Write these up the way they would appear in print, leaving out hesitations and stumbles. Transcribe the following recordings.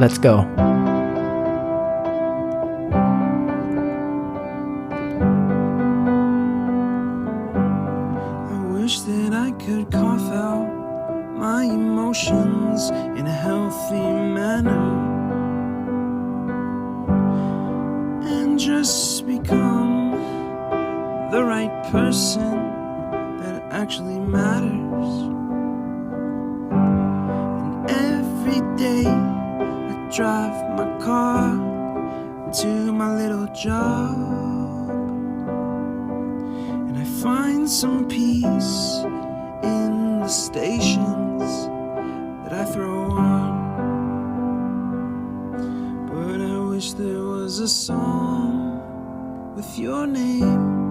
Let's go. I wish that I could cough out my emotions in a healthy manner and just become the right person that actually matters. And every day I drive my car to my little job, and I find some peace in the stations that I throw on. But I wish there was a song with your name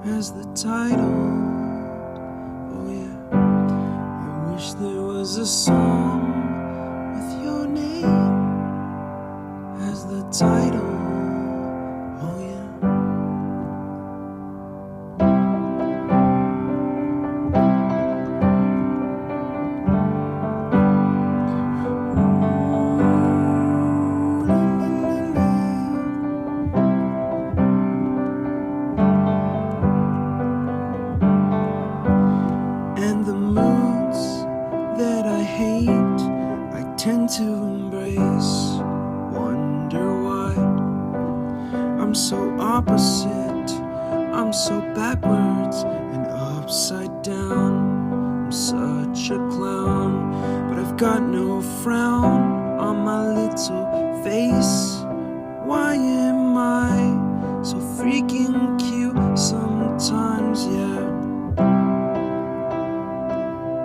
as the title. Oh yeah, I wish there was a song with your name as the title. Oh yeah. And the moods that I hate, I tend to embrace. Wonder why I'm so opposite, I'm so backwards and upside down. I'm such a clown, but I've got no frown on my little face. Why am I so freaking cute sometimes, yeah?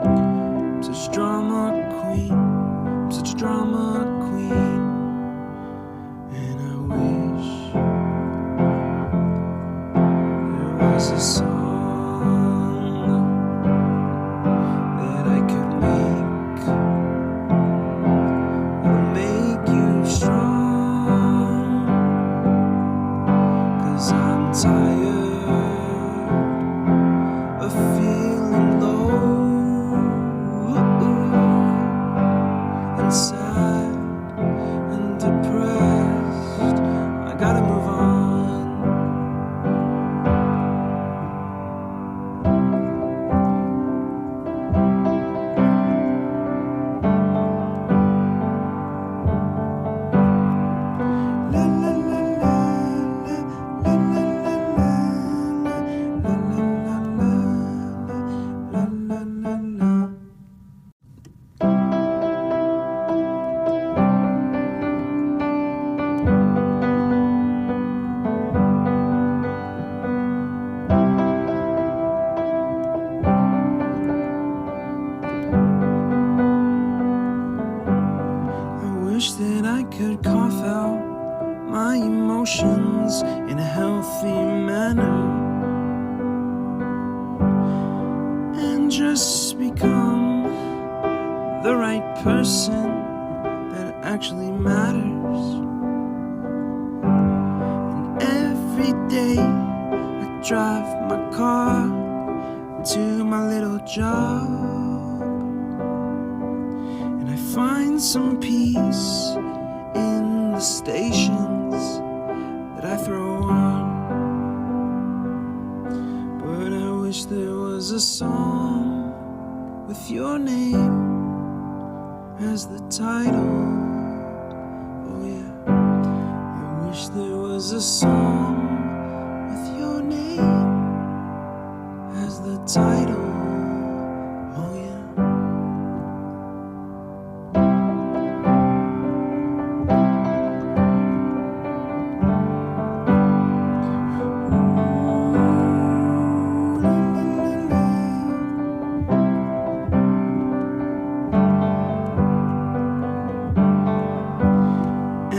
I'm such a drama queen, I'm such a drama queen. And I wish there was a song that I could make that'll make you strong. 'Cause I'm tired of feeling low and sad and depressed. I gotta move on. La la la la la la la la la la la. I wish that I could cough out my emotions in a healthy manner and just become the right person that actually matters. And every day I drive my car to my little job, and I find some peace in the stations that I throw on. But I wish there was a song with your name as the title. Oh yeah, I wish there was a song with your name as the title. Oh yeah.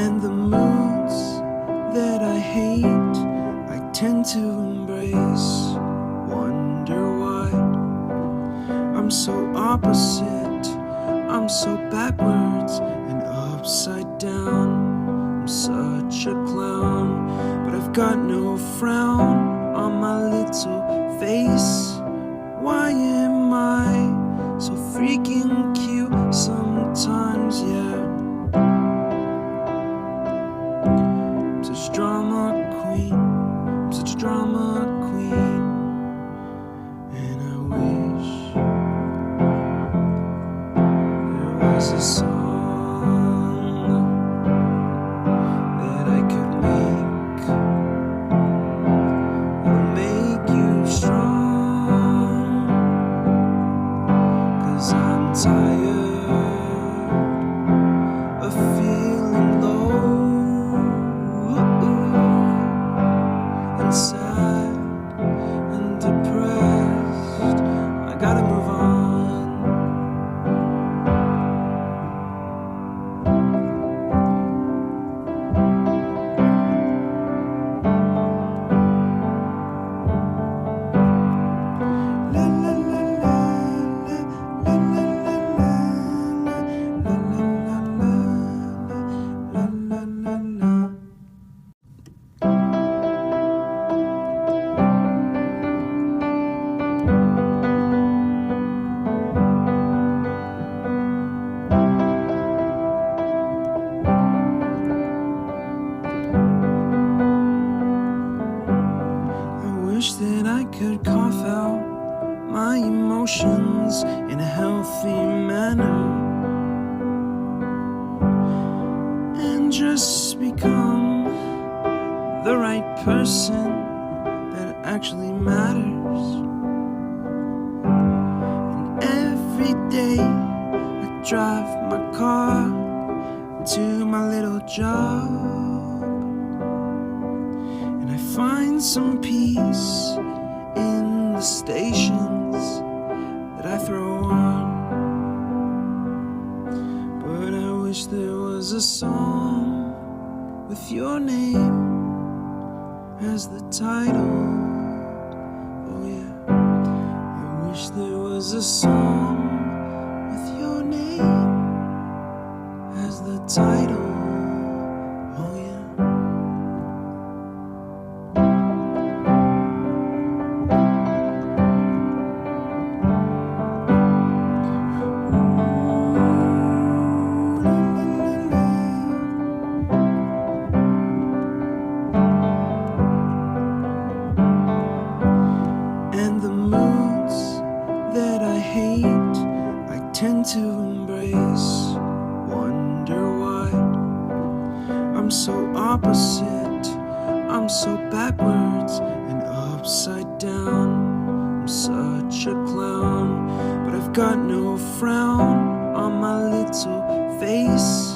And the moods that I hate, I tend to embrace. Wonder why I'm so opposite, I'm so backwards and upside down. I'm such a clown, but I've got no frown on my little face. Why am I so freaking cute sometimes, yeah? drama queen, and I wish there was a song that I could make that'll make you strong, 'cause I'm tired of feeling low and sad and depressed. I gotta move on. La la la la la la la la la la la la la. I wish that I could cough out my emotions in a healthy manner and just become the right person that actually matters. And every day I drive my car to my little job, and I find some peace in the stations that I throw on. But I wish there was a song with your name as the title. Oh yeah, I wish there was a song with your name as the title. Oh yeah. And the moods that I hate, I tend to embrace. Wonder why I'm so opposite, I'm so backwards and upside down. I'm such a clown, but I've got no frown on my little face.